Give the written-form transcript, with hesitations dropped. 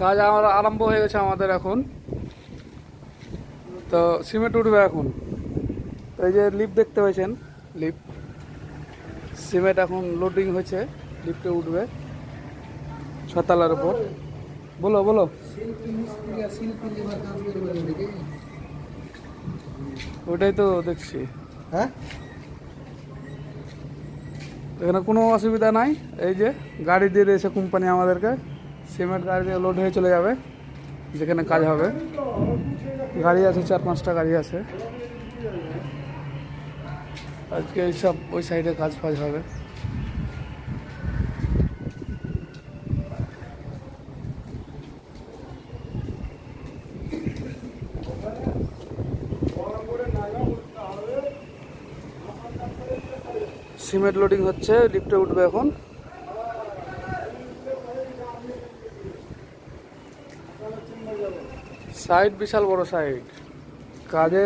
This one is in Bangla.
কাজ আমার আরম্ভ হয়ে গেছে আমাদের এখন। তো সিমেন্ট উঠবে এখন। তো এই যে লিফট দেখতে পাচ্ছেন, লিফট সিমেন্ট এখন লোডিং হয়েছে, লিফটে উঠবে ছতলার উপর। বলো বলো। ওটাই তো দেখছি। হ্যাঁ, এখানে কোনো অসুবিধা নাই। এই যে গাড়ি দিয়ে দিয়েছে কোম্পানি আমাদেরকে, সিমেন্ট গাড়ি দিয়ে লোড হয়ে চলে যাবে যেখানে কাজ হবে। গাড়ি আছে, 4-5টা গাড়ি আছে। আজকে এইসব ওই সাইডে কাজ ফাজ হবে। সিমেন্ট লোডিং হচ্ছে, লিফটে উঠবে এখন। সাইড বিশাল বড় সাইড কাজে।